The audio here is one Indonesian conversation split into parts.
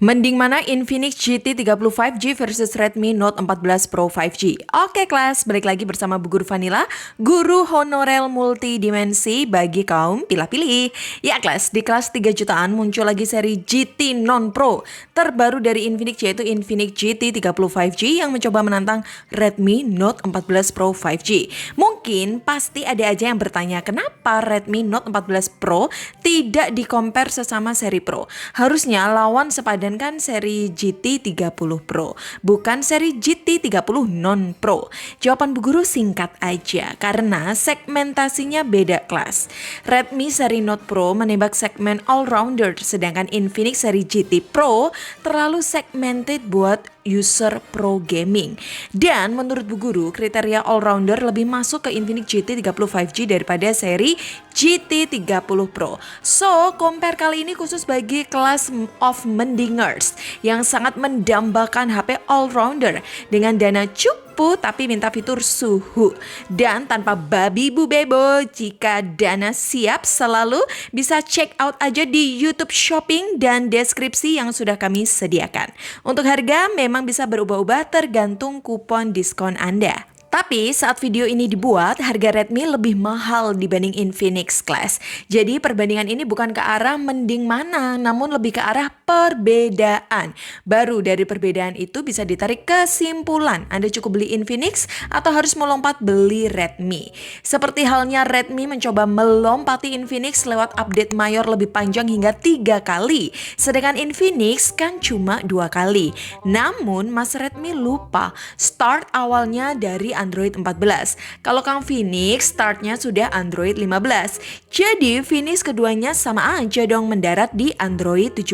Mending mana Infinix GT 30 5G versus Redmi Note 14 Pro 5G? Oke kelas, balik lagi bersama Bu Guru Vanilla, guru honorer multidimensi bagi kaum pilih-pilih. Ya kelas, di kelas 3 jutaan muncul lagi seri GT Non Pro terbaru dari Infinix, yaitu Infinix GT 30 5G yang mencoba menantang Redmi Note 14 Pro 5G. Mungkin pasti ada aja yang bertanya, kenapa Redmi Note 14 Pro tidak di-compare sesama seri Pro? Harusnya lawan sepadan kan seri GT 30 Pro, bukan seri GT 30 Non Pro. Jawaban Bu Guru singkat aja, karena segmentasinya beda kelas. Redmi seri Note Pro menembak segmen all-rounder, sedangkan Infinix seri GT Pro terlalu segmented buat user pro gaming. Dan menurut Bu Guru, kriteria all-rounder lebih masuk ke Infinix GT 30 5G daripada seri GT 30 Pro. So, compare kali ini khusus bagi kelas of mendingers yang sangat mendambakan HP all-rounder dengan dana cupu tapi minta fitur suhu. Dan tanpa babi bu bebo, jika dana siap selalu bisa check out aja di YouTube Shopping dan deskripsi yang sudah kami sediakan. Untuk harga memang bisa berubah-ubah tergantung kupon diskon Anda. Tapi saat video ini dibuat, harga Redmi lebih mahal dibanding Infinix Class. Jadi perbandingan ini bukan ke arah mending mana, namun lebih ke arah perbedaan. Baru dari perbedaan itu bisa ditarik kesimpulan, Anda cukup beli Infinix atau harus melompat beli Redmi. Seperti halnya Redmi mencoba melompati Infinix lewat update mayor lebih panjang hingga 3 kali. Sedangkan Infinix kan cuma 2 kali. Namun Mas Redmi lupa, start awalnya dari Android 14. Kalau Kang Phoenix startnya sudah Android 15. Jadi Phoenix keduanya sama aja dong mendarat di Android 17.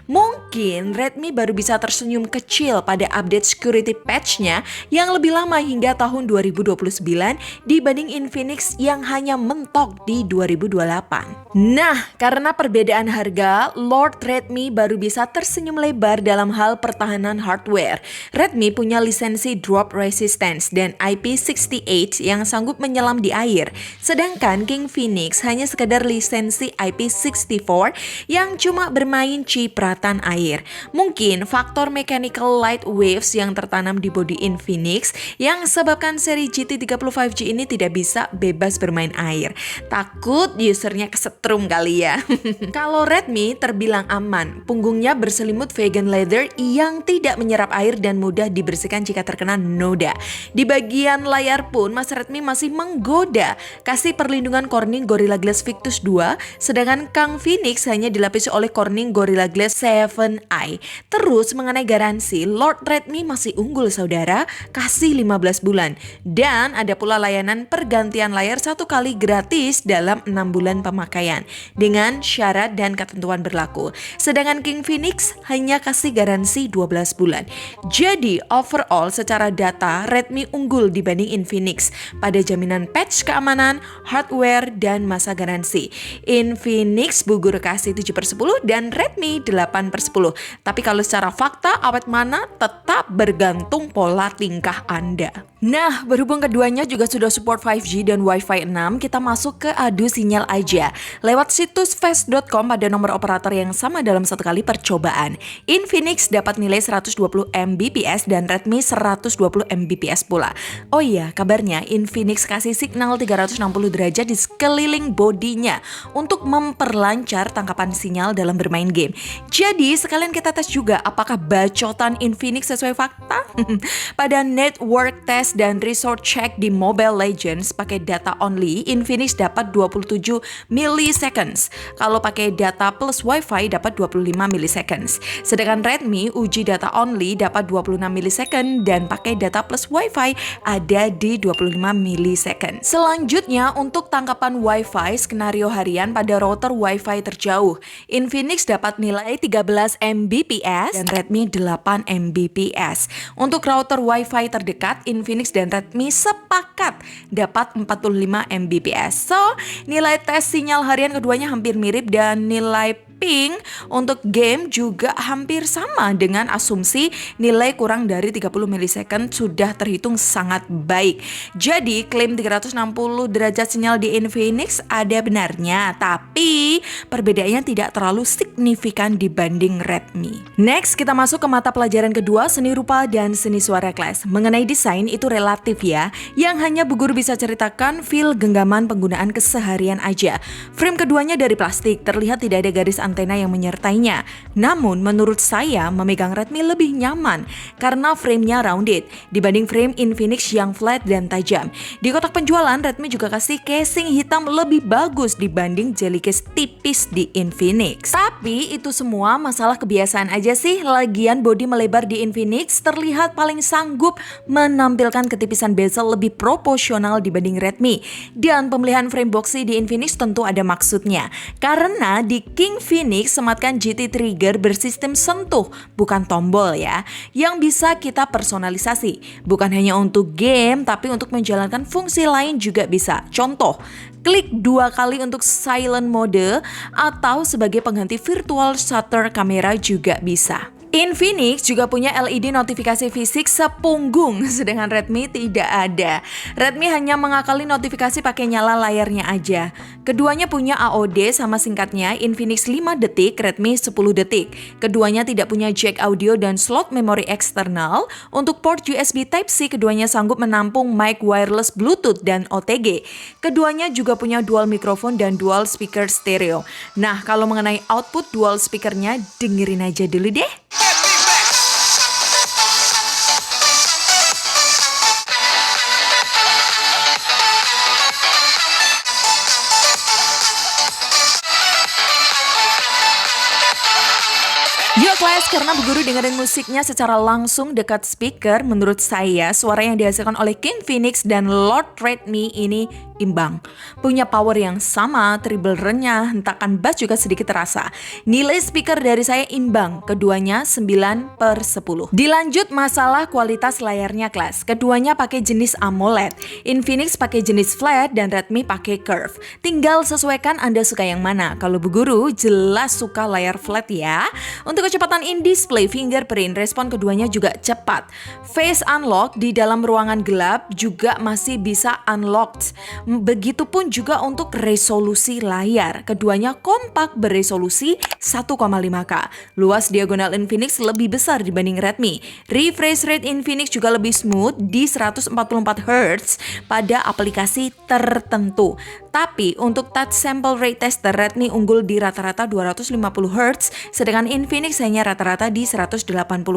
Mungkin Redmi baru bisa tersenyum kecil pada update security patch-nya yang lebih lama hingga tahun 2029 dibanding Infinix yang hanya mentok di 2028. Nah, karena perbedaan harga, Lord Redmi baru bisa tersenyum lebar dalam hal pertahanan hardware. Redmi punya lisensi drop resistance dan IP68 yang sanggup menyelam di air. Sedangkan King Phoenix hanya sekedar lisensi IP64 yang cuma bermain cipratan air. Mungkin faktor mechanical light waves yang tertanam di bodi Infinix yang sebabkan seri GT 30 5G ini tidak bisa bebas bermain air. Takut usernya kesetrum kali ya. Kalau Redmi terbilang aman, punggungnya berselimut vegan leather yang tidak menyerap air dan mudah dibersihkan jika terkena noda. Di bagian layar pun Mas Redmi masih menggoda kasih perlindungan Corning Gorilla Glass Victus 2, sedangkan Kang Phoenix hanya dilapisi oleh Corning Gorilla Glass 7i. Terus mengenai garansi, Lord Redmi masih unggul saudara, kasih 15 bulan. Dan ada pula layanan pergantian layar 1 kali gratis dalam 6 bulan pemakaian dengan syarat dan ketentuan berlaku. Sedangkan King Phoenix hanya kasih garansi 12 bulan. Jadi overall secara data Redmi unggul dibanding Infinix pada jaminan patch keamanan, hardware, dan masa garansi. Infinix Bu Guru kasih 7/10 dan Redmi 8/10. Tapi kalau secara fakta awet mana tetap bergantung pola tingkah Anda. Nah, berhubung keduanya juga sudah support 5G dan Wi-Fi 6, kita masuk ke adu sinyal aja. Lewat situs fast.com pada nomor operator yang sama dalam satu kali percobaan. Infinix dapat nilai 120 Mbps dan Redmi 120 Mbps pula. Oh iya, kabarnya Infinix kasih signal 360 derajat di sekeliling bodinya untuk memperlancar tangkapan sinyal dalam bermain game. Jadi sekalian kita tes juga apakah bacotan Infinix sesuai fakta? Pada network test dan resource check di Mobile Legends pakai data only, Infinix dapat 27 milliseconds. Kalau pakai data plus Wi-Fi dapat 25 milliseconds. Sedangkan Redmi uji data only dapat 26 millisecond dan pakai data plus Wi-Fi ada di 25 millisecond. Selanjutnya untuk tangkapan Wi-Fi skenario harian pada router Wi-Fi terjauh, Infinix dapat nilai 13 Mbps dan Redmi 8 Mbps. Untuk router Wi-Fi terdekat, Infinix dan Redmi sepakat dapat 45 Mbps. So, nilai tes sinyal harian keduanya hampir mirip dan nilai Pink untuk game juga hampir sama dengan asumsi nilai kurang dari 30 milisecond sudah terhitung sangat baik. Jadi klaim 360 derajat sinyal di Infinix ada benarnya, tapi perbedaannya tidak terlalu signifikan dibanding Redmi. Next, kita masuk ke mata pelajaran kedua, seni rupa dan seni suara kelas. Mengenai desain itu relatif ya, yang hanya Bu Guru bisa ceritakan feel genggaman penggunaan keseharian aja. Frame keduanya dari plastik, terlihat tidak ada garis antena yang menyertainya. Namun menurut saya memegang Redmi lebih nyaman karena framenya rounded dibanding frame Infinix yang flat dan tajam. Di kotak penjualan Redmi juga kasih casing hitam lebih bagus dibanding jelly case tipis di Infinix. Tapi itu semua masalah kebiasaan aja sih. Lagian bodi melebar di Infinix terlihat paling sanggup menampilkan ketipisan bezel lebih proporsional dibanding Redmi. Dan pemilihan frame boxy di Infinix tentu ada maksudnya. Karena di King Phoenix sematkan GT trigger bersistem sentuh, bukan tombol ya, yang bisa kita personalisasi. Bukan hanya untuk game, tapi untuk menjalankan fungsi lain juga bisa. Contoh, klik 2 kali untuk silent mode atau sebagai pengganti virtual shutter kamera juga bisa. Infinix juga punya LED notifikasi fisik sepunggung, sedangkan Redmi tidak ada. Redmi hanya mengakali notifikasi pakai nyala layarnya aja. Keduanya punya AOD sama singkatnya Infinix 5 detik, Redmi 10 detik. Keduanya tidak punya jack audio dan slot memori eksternal. Untuk port USB Type-C, keduanya sanggup menampung mic wireless Bluetooth dan OTG. Keduanya juga punya dual mikrofon dan dual speaker stereo. Nah, kalau mengenai output dual speakernya, dengerin aja dulu deh. Yuk kelas, karena Bu Guru dengerin musiknya secara langsung dekat speaker, menurut saya suara yang dihasilkan oleh King Phoenix dan Lord Redmi ini imbang. Punya power yang sama, treble renyah, hentakan bass juga sedikit terasa. Nilai speaker dari saya imbang, keduanya 9/10. Dilanjut masalah kualitas layarnya kelas. Keduanya pakai jenis AMOLED, Infinix pakai jenis flat dan Redmi pakai curve. Tinggal sesuaikan Anda suka yang mana. Kalau Bu Guru jelas suka layar flat ya. Untuk kecepatan in-display fingerprint, respon keduanya juga cepat. Face unlock di dalam ruangan gelap juga masih bisa unlocked. Begitupun juga untuk resolusi layar. Keduanya kompak beresolusi 1,5K. Luas diagonal Infinix lebih besar dibanding Redmi. Refresh rate Infinix juga lebih smooth di 144 Hz pada aplikasi tertentu. Tapi untuk touch sample rate tester, Redmi unggul di rata-rata 250 Hz, sedangkan Infinix hanya rata-rata di 180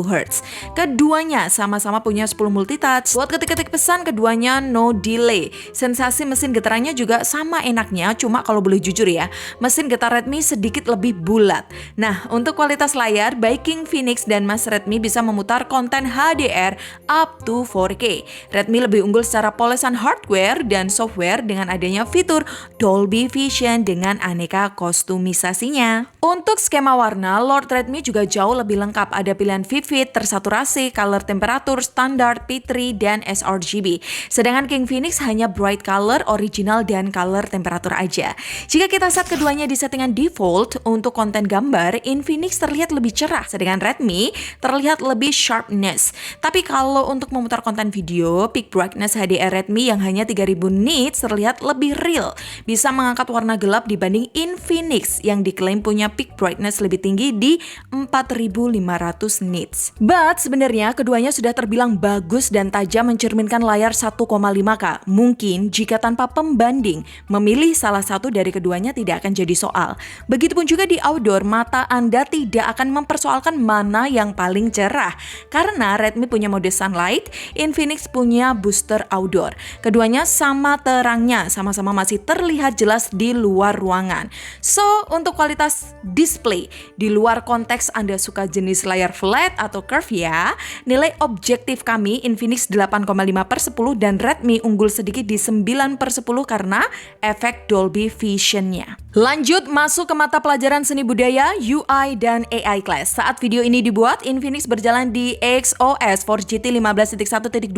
Hz. Keduanya sama-sama punya 10 multitouch. Buat ketik-ketik pesan, keduanya no delay. Sensasi mesin getarannya juga sama enaknya, cuma kalau boleh jujur ya, mesin getar Redmi sedikit lebih bulat. Nah, untuk kualitas layar, baik King Phoenix dan Mas Redmi bisa memutar konten HDR up to 4K. Redmi lebih unggul secara polesan hardware dan software dengan adanya fitur Dolby Vision dengan aneka kostumisasinya. Untuk skema warna, Lord Redmi juga jauh lebih lengkap. Ada pilihan vivid, tersaturasi, color temperatur, standar, P3, dan sRGB. Sedangkan King Phoenix hanya bright color, original, dan color temperatur aja. Jika kita set keduanya di settingan default, untuk konten gambar, Infinix terlihat lebih cerah, sedangkan Redmi terlihat lebih sharpness. Tapi kalau untuk memutar konten video, peak brightness HDR Redmi yang hanya 3000 nits terlihat lebih real. Bisa mengangkat warna gelap dibanding Infinix yang diklaim punya peak brightness lebih tinggi di 4500 nits. But sebenarnya keduanya sudah terbilang bagus dan tajam mencerminkan layar 1,5K. Mungkin jika tanpa pembanding, memilih salah satu dari keduanya tidak akan jadi soal. Begitupun juga di outdoor, mata Anda tidak akan mempersoalkan mana yang paling cerah. Karena Redmi punya mode sunlight, Infinix punya booster outdoor. Keduanya sama terangnya, sama-sama masih terlihat jelas di luar ruangan. So, untuk kualitas display, di luar konteks Anda Anda suka jenis layar flat atau curve ya. Nilai objektif kami Infinix 8,5/10 dan Redmi unggul sedikit di 9/10 karena efek Dolby Vision-nya. Lanjut masuk ke mata pelajaran seni budaya, UI, dan AI Class. Saat video ini dibuat, Infinix berjalan di XOS 4GT 15.1.2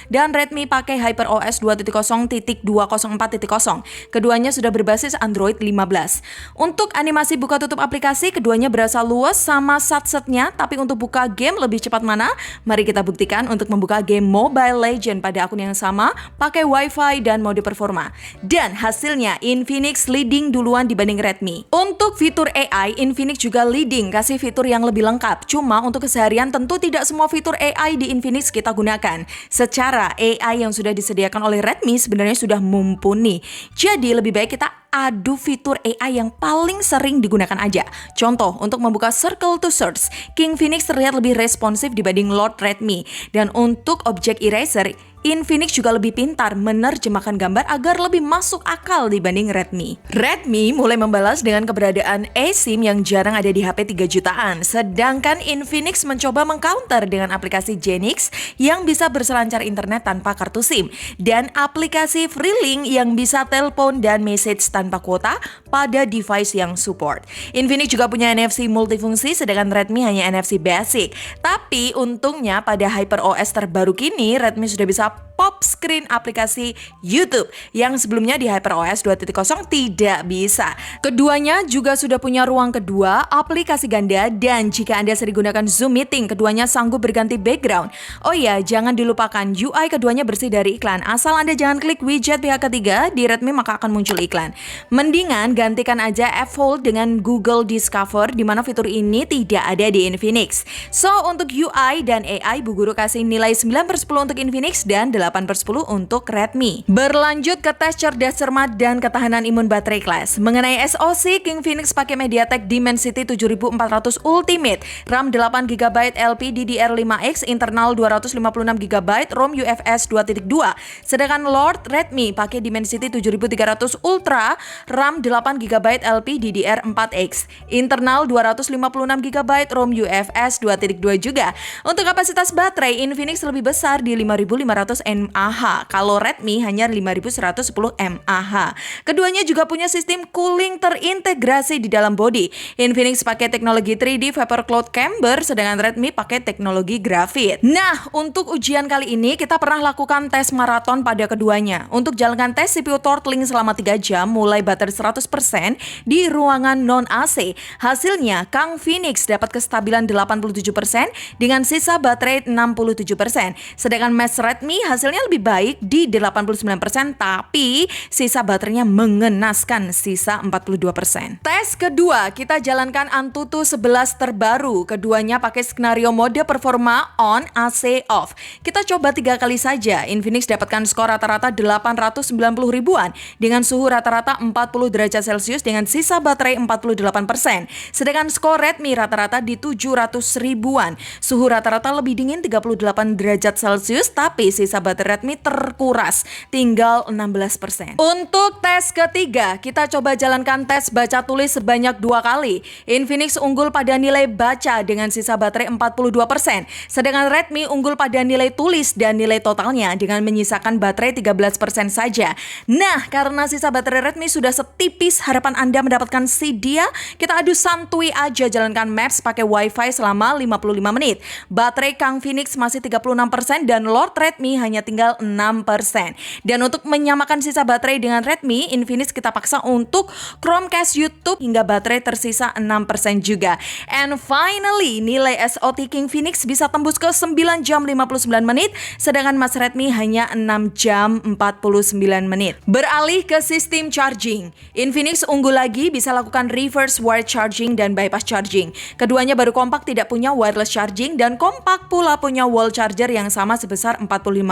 dan Redmi pakai HyperOS 2.0.204.0. Keduanya sudah berbasis Android 15. Untuk animasi buka tutup aplikasi, keduanya berasa luas sama satsetnya, tapi untuk buka game lebih cepat mana? Mari kita buktikan untuk membuka game Mobile Legends pada akun yang sama, pakai Wi-Fi dan mode performa. Dan hasilnya Infinix leading duluan dibanding Redmi. Untuk fitur AI, Infinix juga leading, kasih fitur yang lebih lengkap. Cuma untuk keseharian tentu tidak semua fitur AI di Infinix kita gunakan. Secara AI yang sudah disediakan oleh Redmi sebenarnya sudah mumpuni. Jadi lebih baik kita adu fitur AI yang paling sering digunakan aja. Contoh, untuk membuka Circle to Search, King Phoenix terlihat lebih responsif dibanding Lord Redmi. Dan untuk Object Eraser, Infinix juga lebih pintar menerjemahkan gambar agar lebih masuk akal dibanding Redmi. Redmi mulai membalas dengan keberadaan eSIM yang jarang ada di HP 3 jutaan. Sedangkan Infinix mencoba mengcounter dengan aplikasi Genix yang bisa berselancar internet tanpa kartu SIM. Dan aplikasi Freelink yang bisa telepon dan message tanpa kuota pada device yang support. Infinix juga punya NFC multifungsi sedangkan Redmi hanya NFC basic. Tapi untungnya pada HyperOS terbaru kini Redmi sudah bisa pop screen aplikasi YouTube yang sebelumnya di HyperOS 2.0 tidak bisa. Keduanya juga sudah punya ruang kedua, aplikasi ganda, dan jika Anda sering gunakan Zoom Meeting, keduanya sanggup berganti background. Oh iya, jangan dilupakan UI keduanya bersih dari iklan. Asal Anda jangan klik widget pihak ketiga di Redmi maka akan muncul iklan. Mendingan gantikan aja F-Fold dengan Google Discover di mana fitur ini tidak ada di Infinix. So, untuk UI dan AI, Bu Guru kasih nilai 9/10 untuk Infinix dan 8/10 untuk Redmi. Berlanjut ke tes cerdas cermat dan ketahanan imun baterai kelas. Mengenai SoC, King Phoenix pakai MediaTek Dimensity 7400 Ultimate, RAM 8GB LPDDR5X, internal 256GB, ROM UFS 2.2. Sedangkan Lord Redmi pakai Dimensity 7300 Ultra, RAM 8GB LPDDR4X, internal 256GB, ROM UFS 2.2 juga. Untuk kapasitas baterai, Infinix lebih besar di 5500 mAh, kalau Redmi hanya 5110 mAh. Keduanya juga punya sistem cooling terintegrasi di dalam bodi. Infinix pakai teknologi 3D Vapor Cloud Chamber, sedangkan Redmi pakai teknologi grafit. Nah, untuk ujian kali ini kita pernah lakukan tes maraton pada keduanya. Untuk jalankan tes CPU throttling selama 3 jam mulai baterai 100% di ruangan non-AC. Hasilnya, Kang Phoenix dapat kestabilan 87% dengan sisa baterai 67%. Sedangkan Mas Redmi hasilnya lebih baik di 89%, tapi sisa baterainya mengenaskan sisa 42%. Tes kedua, kita jalankan Antutu 11 terbaru. Keduanya pakai skenario mode performa on, AC, off. Kita coba 3 kali saja. Infinix dapatkan skor rata-rata 890 ribuan dengan suhu rata-rata 40 derajat Celcius dengan sisa baterai 48%. Sedangkan skor Redmi rata-rata di 700 ribuan. Suhu rata-rata lebih dingin 38 derajat Celcius, tapi sisa baterai Redmi terkuras, tinggal 16%. Untuk tes ketiga, kita coba jalankan tes baca tulis sebanyak 2 kali. Infinix unggul pada nilai baca dengan sisa baterai 42%, sedangkan Redmi unggul pada nilai tulis dan nilai totalnya dengan menyisakan baterai 13% saja. Nah, karena sisa baterai Redmi sudah setipis harapan Anda mendapatkan si dia, kita adu santuy aja jalankan Maps pakai Wi-Fi selama 55 menit. Baterai Kang Phoenix masih 36% dan Lord Redmi hanya tinggal 6%. Dan untuk menyamakan sisa baterai dengan Redmi, Infinix kita paksa untuk Chromecast YouTube hingga baterai tersisa 6% juga. And finally, nilai SOT King Phoenix bisa tembus ke 9 jam 59 menit, sedangkan Mas Redmi hanya 6 jam 49 menit. Beralih ke sistem charging, Infinix unggul lagi bisa lakukan reverse wired charging dan bypass charging. Keduanya baru kompak tidak punya wireless charging dan kompak pula punya wall charger yang sama sebesar 45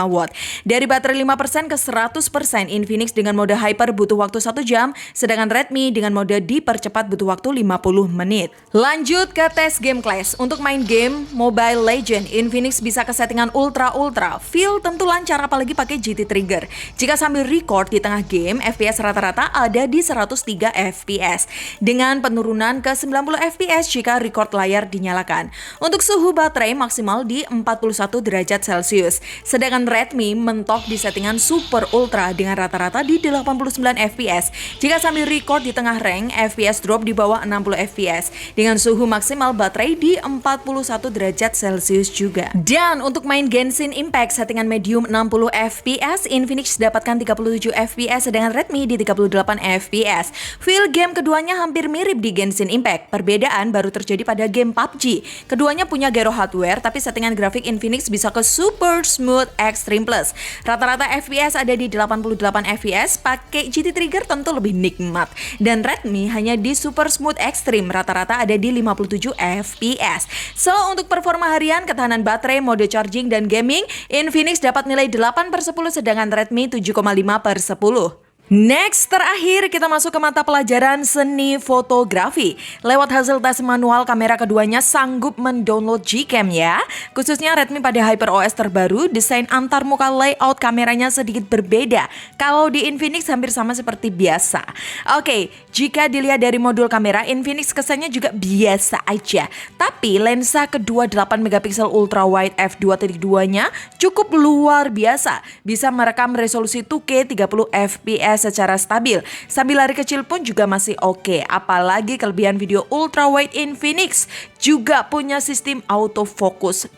watt. watt. Dari baterai 5% ke 100%, Infinix dengan mode Hyper butuh waktu 1 jam, sedangkan Redmi dengan mode dipercepat butuh waktu 50 menit. Lanjut ke tes game class. Untuk main game Mobile Legend, Infinix bisa ke settingan ultra. Feel tentu lancar apalagi pakai GT Trigger. Jika sambil record di tengah game, FPS rata-rata ada di 103 FPS. Dengan penurunan ke 90 FPS jika record layar dinyalakan. Untuk suhu baterai maksimal di 41 derajat Celcius. Sedangkan Redmi mentok di settingan Super Ultra dengan rata-rata di 89 FPS. Jika sambil record di tengah rank, FPS drop di bawah 60 FPS. Dengan suhu maksimal baterai di 41 derajat Celcius juga. Dan untuk main Genshin Impact settingan medium 60 FPS, Infinix dapatkan 37 FPS sedangkan Redmi di 38 FPS. Feel game keduanya hampir mirip di Genshin Impact. Perbedaan baru terjadi pada game PUBG. Keduanya punya gyro hardware tapi settingan grafik Infinix bisa ke Super Smooth Extreme Plus. Rata-rata FPS ada di 88 FPS, pakai GT Trigger tentu lebih nikmat. Dan Redmi hanya di Super Smooth Extreme, rata-rata ada di 57 FPS. So, untuk performa harian, ketahanan baterai, mode charging, dan gaming, Infinix dapat nilai 8/10 sedangkan Redmi 7,5/10. Next, terakhir kita masuk ke mata pelajaran seni fotografi. Lewat hasil tes manual, kamera keduanya sanggup mendownload Gcam ya. Khususnya Redmi pada HyperOS terbaru, desain antarmuka layout kameranya sedikit berbeda. Kalau di Infinix hampir sama seperti biasa. Oke, jika dilihat dari modul kamera, Infinix kesannya juga biasa aja. Tapi lensa kedua 8 megapiksel ultra wide f2.2-nya cukup luar biasa. Bisa merekam resolusi 2K 30 fps secara stabil. Sambil lari kecil pun juga masih oke. Apalagi kelebihan video ultra wide Infinix juga punya sistem autofocus.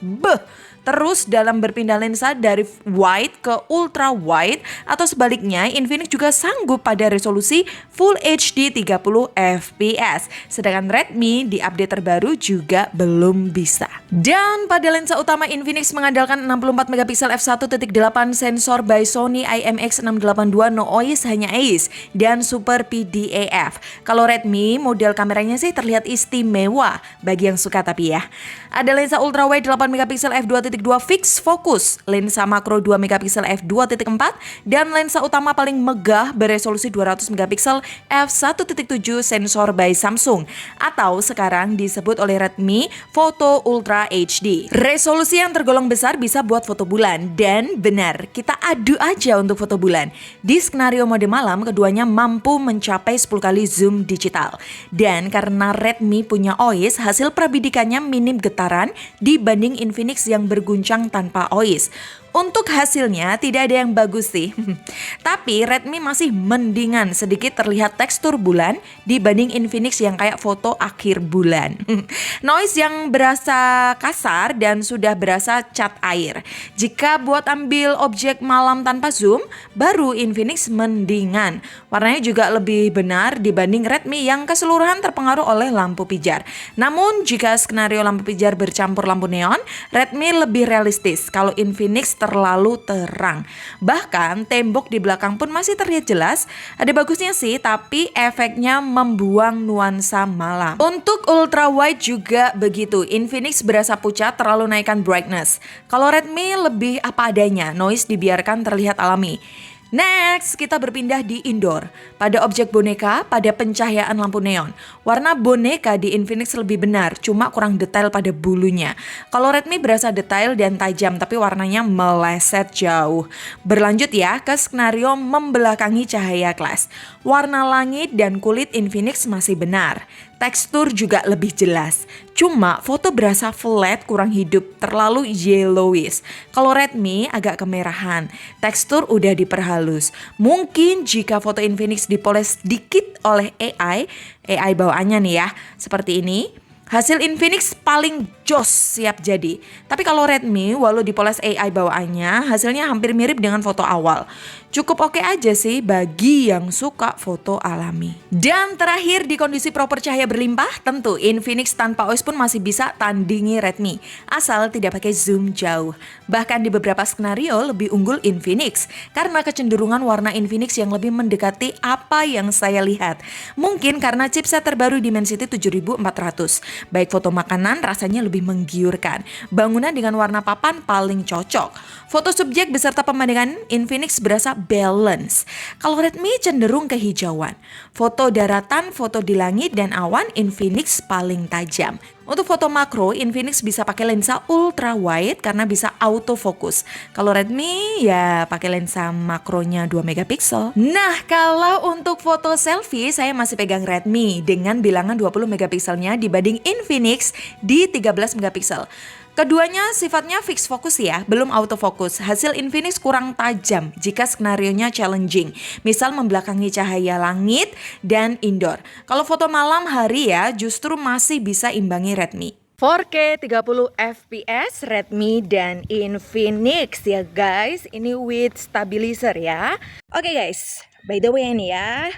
Terus dalam berpindah lensa dari wide ke ultra wide atau sebaliknya, Infinix juga sanggup pada resolusi Full HD 30 fps. Sedangkan Redmi di update terbaru juga belum bisa. Dan pada lensa utama, Infinix mengandalkan 64 megapiksel f1.8 sensor by Sony IMX682 Noise hanya ACE dan Super PDAF. Kalau Redmi, model kameranya sih terlihat istimewa bagi yang suka tapi ya. Ada lensa ultra wide 8 megapiksel f2.2 fix fokus, lensa makro 2 megapiksel f2.4 dan lensa utama paling megah beresolusi 200 megapiksel f1.7 sensor by Samsung atau sekarang disebut oleh Redmi Photo Ultra HD. Resolusi yang tergolong besar bisa buat foto bulan dan benar, kita adu aja untuk foto bulan. Di skenario mode malam, keduanya mampu mencapai 10 kali zoom digital. Dan karena Redmi punya OIS, hasil prabidikannya minim getaran dibanding Infinix yang berguncang tanpa OIS. Untuk hasilnya tidak ada yang bagus sih. Tapi Redmi masih mendingan, sedikit terlihat tekstur bulan dibanding Infinix yang kayak foto akhir bulan. Noise yang berasa kasar dan sudah berasa cat air. Jika buat ambil objek malam tanpa zoom, baru Infinix mendingan. Warnanya juga lebih benar dibanding Redmi yang keseluruhan terpengaruh oleh lampu pijar. Namun jika skenario lampu pijar bercampur lampu neon, Redmi lebih realistis. Kalau Infinix terlalu terang. Bahkan tembok di belakang pun masih terlihat jelas. Ada bagusnya sih, tapi efeknya membuang nuansa malam. Untuk ultra wide juga begitu. Infinix berasa pucat terlalu naikkan brightness. Kalau Redmi lebih apa adanya, noise dibiarkan terlihat alami. Next, kita berpindah di indoor. Pada objek boneka, pada pencahayaan lampu neon. Warna boneka di Infinix lebih benar, cuma kurang detail pada bulunya. Kalau Redmi berasa detail dan tajam, tapi warnanya meleset jauh. Berlanjut ya ke skenario membelakangi cahaya kelas. Warna langit dan kulit Infinix masih benar. Tekstur juga lebih jelas. Cuma foto berasa flat, kurang hidup, terlalu yellowish. Kalau Redmi agak kemerahan. Tekstur udah diperhalus. Mungkin jika foto Infinix dipoles sedikit oleh AI bawaannya nih ya, seperti ini, hasil Infinix paling jos siap jadi. Tapi kalau Redmi, walau dipoles AI bawaannya, hasilnya hampir mirip dengan foto awal. Cukup oke aja sih bagi yang suka foto alami. Dan terakhir, di kondisi proper cahaya berlimpah, tentu Infinix tanpa OIS pun masih bisa tandingi Redmi, asal tidak pakai zoom jauh. Bahkan di beberapa skenario lebih unggul Infinix, karena kecenderungan warna Infinix yang lebih mendekati apa yang saya lihat. Mungkin karena chipset terbaru Dimensity 7400. Baik foto makanan rasanya lebih menggiurkan. Bangunan dengan warna papan paling cocok. Foto subjek beserta pemandangan Infinix berasa balance. Kalau Redmi cenderung kehijauan. Foto daratan, foto di langit dan awan Infinix paling tajam. Untuk foto makro, Infinix bisa pakai lensa ultra wide karena bisa autofocus. Kalau Redmi ya pakai lensa makronya 2 megapiksel. Nah, kalau untuk foto selfie saya masih pegang Redmi dengan bilangan 20 megapikselnya dibanding Infinix di 13 megapiksel. Keduanya sifatnya fix fokus ya, belum autofocus. Hasil Infinix kurang tajam jika skenarionya challenging. Misal membelakangi cahaya langit dan indoor. Kalau foto malam hari ya justru masih bisa imbangi Redmi. 4K 30 fps Redmi dan Infinix ya guys. Ini with stabilizer ya. Oke guys, by the way ini ya.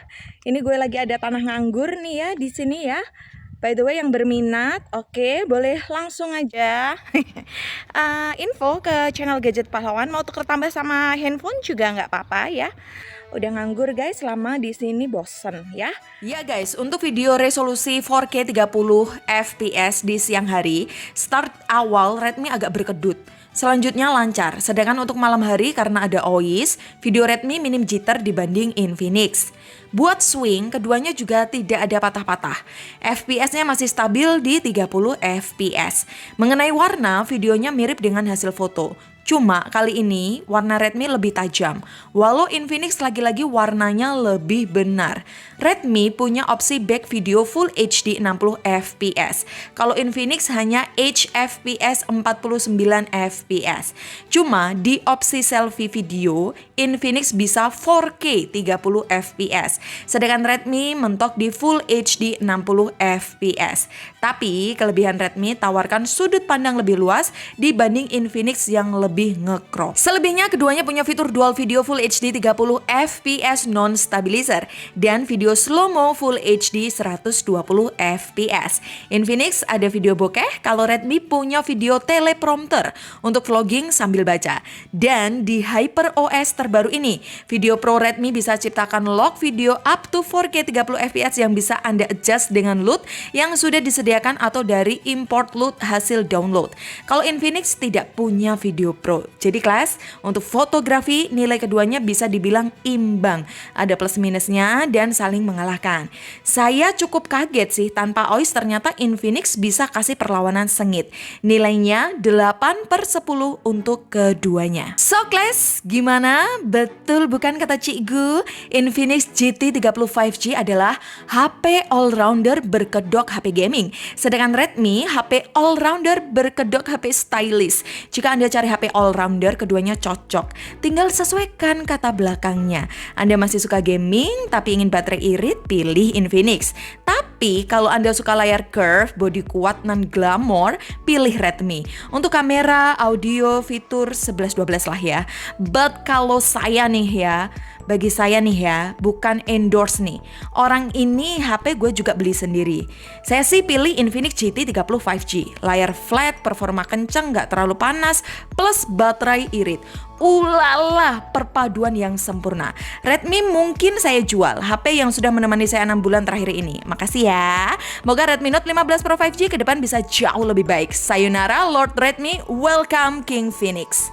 Ini gue lagi ada tanah nganggur nih ya di sini ya. By the way yang berminat, oke, boleh langsung aja info ke channel Gadget Pahlawan. Mau tuker tambah sama handphone juga nggak apa-apa ya. Udah nganggur guys, lama di sini bosen ya. Ya guys, untuk video resolusi 4K 30 fps di siang hari, start awal Redmi agak berkedut. Selanjutnya lancar, sedangkan untuk malam hari karena ada OIS, video Redmi minim jitter dibanding Infinix. Buat swing, keduanya juga tidak ada patah-patah. FPS-nya masih stabil di 30 fps. Mengenai warna, videonya mirip dengan hasil foto. Cuma kali ini warna Redmi lebih tajam, walau Infinix lagi-lagi warnanya lebih benar. Redmi punya opsi back video Full HD 60 fps. Kalau Infinix hanya HFPS 49 fps. Cuma di opsi selfie video, Infinix bisa 4K 30 fps. Sedangkan Redmi mentok di Full HD 60 fps. Tapi kelebihan Redmi tawarkan sudut pandang lebih luas dibanding Infinix yang lebih nge-crop. Selebihnya keduanya punya fitur dual video Full HD 30 fps non-stabilizer dan video slow-mo Full HD 120 fps. Infinix ada video bokeh, kalau Redmi punya video teleprompter untuk vlogging sambil baca. Dan di HyperOS terbaru ini, Video Pro Redmi bisa ciptakan log video up to 4K 30 fps yang bisa Anda adjust dengan LUT yang sudah disediakan atau dari import LUT hasil download. Kalau Infinix tidak punya Video Pro. Jadi kelas, untuk fotografi nilai keduanya bisa dibilang imbang. Ada plus minusnya dan saling mengalahkan. Saya cukup kaget sih, tanpa OIS ternyata Infinix bisa kasih perlawanan sengit. Nilainya 8/10 untuk keduanya. So kelas, gimana? Betul bukan kata cikgu? Infinix GT 30 5G adalah HP all-rounder berkedok HP gaming. Sedangkan Redmi HP all-rounder berkedok HP stylish. Jika Anda cari HP all-rounder, keduanya cocok. Tinggal sesuaikan kata belakangnya. Anda masih suka gaming tapi ingin baterai irit, pilih Infinix. Tapi kalau Anda suka layar curve, bodi kuat non glamor, pilih Redmi. Untuk kamera, audio, fitur 11-12 lah ya. But kalau saya nih ya, bagi saya nih ya, bukan endorse nih. Orang ini HP gue juga beli sendiri. Saya sih pilih Infinix GT 30 5G. Layar flat, performa kenceng, gak terlalu panas, plus baterai irit. Ulala, perpaduan yang sempurna. Redmi mungkin saya jual, HP yang sudah menemani saya 6 bulan terakhir ini. Makasih ya. Moga Redmi Note 15 Pro 5G ke depan bisa jauh lebih baik. Sayonara Lord Redmi, welcome King Phoenix.